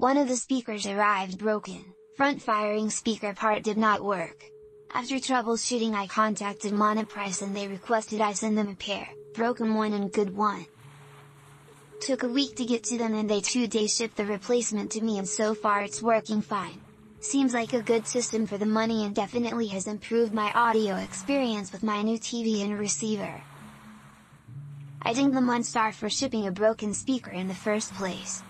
One of the speakers arrived broken, front-firing speaker part did not work. After troubleshooting I contacted Monoprice and they requested I send them a pair, broken one and good one. Took a week to get to them and they 2 days shipped the replacement to me and so far it's working fine. Seems like a good system for the money and definitely has improved my audio experience with my new TV and receiver. I ding them 1 star for shipping a broken speaker in the first place.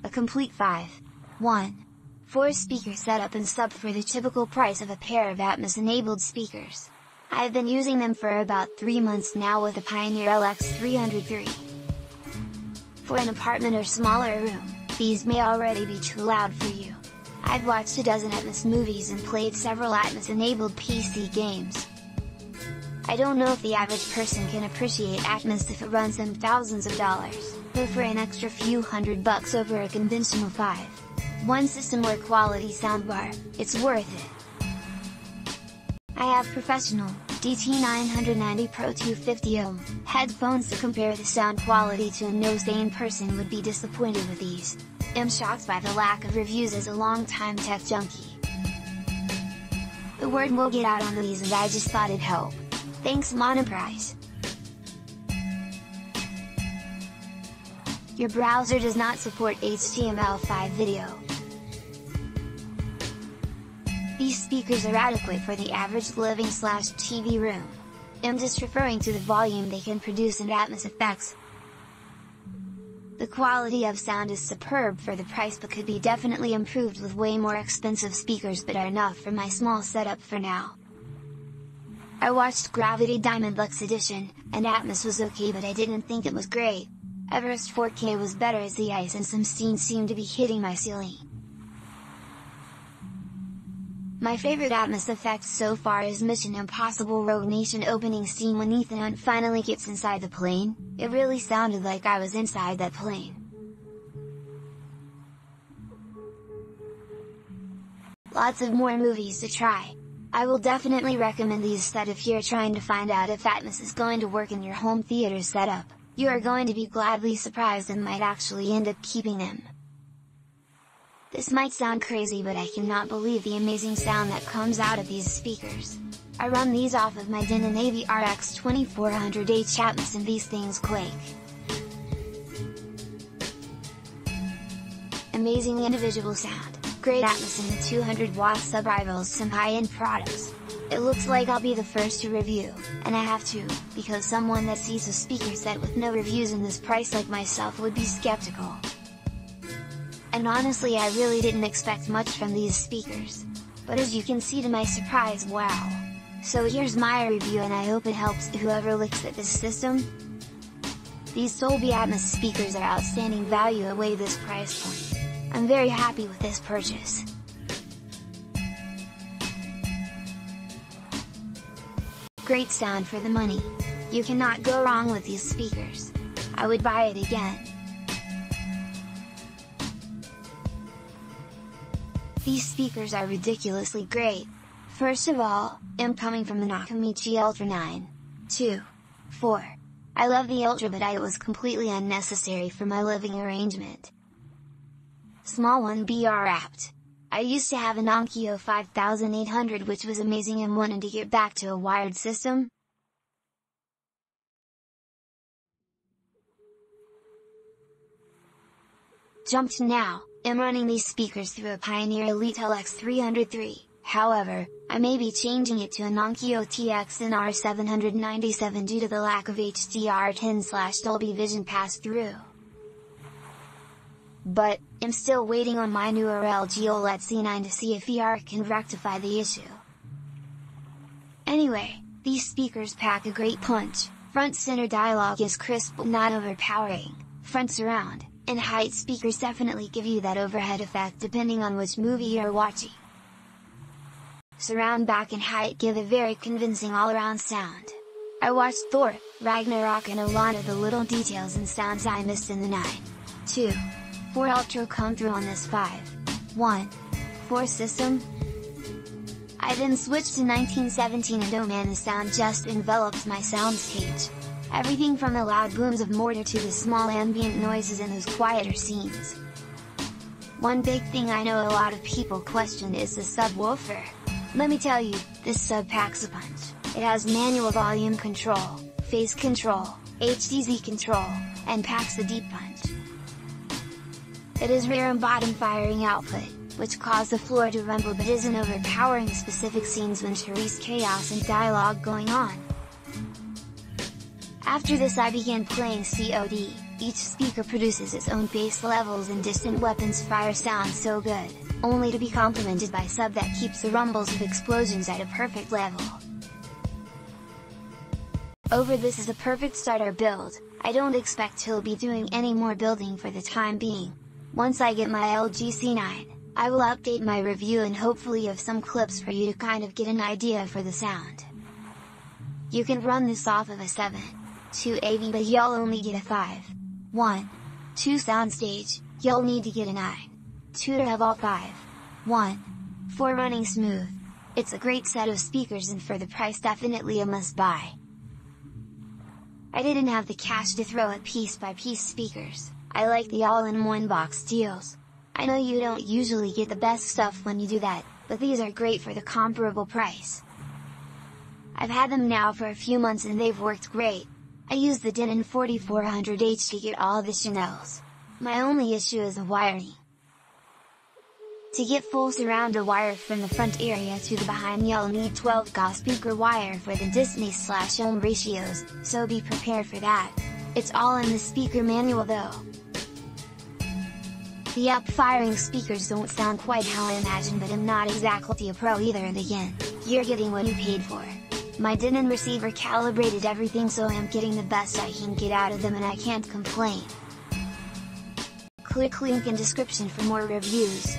A complete 5.1.4 speaker setup and sub for the typical price of a pair of Atmos-enabled speakers. I've been using them for about 3 months now with a Pioneer LX303. For an apartment or smaller room, these may already be too loud for you. I've watched a dozen Atmos movies and played several Atmos-enabled PC games. I don't know if the average person can appreciate Atmos if it runs them thousands of dollars, but for an extra few $100 over a conventional 5.1 system or quality soundbar, it's worth it. I have professional, DT990 Pro 250 ohm headphones to compare the sound quality to, and no sane person would be disappointed with these. I'm shocked by the lack of reviews as a long-time tech junkie. The word will get out on these and I just thought it'd help. Thanks Monoprice. Your browser does not support HTML5 video. These speakers are adequate for the average living/TV room. I'm just referring to the volume they can produce and Atmos effects. The quality of sound is superb for the price but could be definitely improved with way more expensive speakers but are enough for my small setup for now. I watched Gravity Diamond Lux Edition, and Atmos was okay but I didn't think it was great. Everest 4K was better as the ice and some scenes seemed to be hitting my ceiling. My favorite Atmos effect so far is Mission Impossible Rogue Nation opening scene when Ethan Hunt finally gets inside the plane. It really sounded like I was inside that plane. Lots of more movies to try. I will definitely recommend these set if you're trying to find out if Atmos is going to work in your home theater setup. You are going to be gladly surprised and might actually end up keeping them. This might sound crazy but I cannot believe the amazing sound that comes out of these speakers. I run these off of my Denon AV-RX 2400H Atmos and these things quake. Amazing individual sound, great Atmos in the 200-watt sub-rivals some high-end products. It looks like I'll be the first to review, and I have to, because someone that sees a speaker set with no reviews in this price like myself would be skeptical. And honestly I really didn't expect much from these speakers. But as you can see to my surprise, wow! So here's my review and I hope it helps whoever looks at this system. These Dolby Atmos speakers are outstanding value away this price point. I'm very happy with this purchase. Great sound for the money. You cannot go wrong with these speakers. I would buy it again. These speakers are ridiculously great. First of all, I'm coming from the Nakamichi Ultra 9.2.4. I love the Ultra but it was completely unnecessary for my living arrangement. Small one BR apt. I used to have an Onkyo 5800 which was amazing and wanted to get back to a wired system. Jumped now, I'm running these speakers through a Pioneer Elite LX303, however, I may be changing it to an Onkyo TX-NR 797 due to the lack of HDR10/Dolby Vision pass-through. But, I'm still waiting on my newer LG OLED C9 to see if VR can rectify the issue. Anyway, these speakers pack a great punch, front center dialogue is crisp but not overpowering, front surround, and height speakers definitely give you that overhead effect depending on which movie you're watching. Surround back and height give a very convincing all-around sound. I watched Thor, Ragnarok and a lot of the little details and sounds I missed in the 9.2.4 Ultra come through on this 5.1.4 system. I then switched to 1917 and oh man, the sound just enveloped my soundstage. Everything from the loud booms of mortar to the small ambient noises in those quieter scenes. One big thing I know a lot of people question is the subwoofer. Let me tell you, this sub packs a punch. It has manual volume control, phase control, HDZ control, and packs a deep punch. It is rear and bottom firing output, which cause the floor to rumble but isn't overpowering specific scenes when Therese chaos and dialogue going on. After this I began playing COD. Each speaker produces its own bass levels and distant weapons fire sound so good, only to be complemented by sub that keeps the rumbles of explosions at a perfect level. This is a perfect starter build. I don't expect he'll be doing any more building for the time being. Once I get my LG C9, I will update my review and hopefully have some clips for you to kind of get an idea for the sound. You can run this off of a 7.2 AV but you'll only get a 5.1.2 soundstage, you'll need to get a 9.2 to have all 5.1.4 running smooth. It's a great set of speakers and for the price definitely a must buy. I didn't have the cash to throw at piece-by-piece speakers. I like the all-in-one box deals. I know you don't usually get the best stuff when you do that, but these are great for the comparable price. I've had them now for a few months and they've worked great. I use the Denon 4400H to get all the channels. My only issue is the wiring. To get full surround wire from the front area to the behind you'll need 12 GA speaker wire for the distance/ohm ratios, so be prepared for that. It's all in the speaker manual though. The up-firing speakers don't sound quite how I imagined but I'm not exactly a pro either and again, you're getting what you paid for. My Denon receiver calibrated everything so I'm getting the best I can get out of them and I can't complain. Click link in description for more reviews.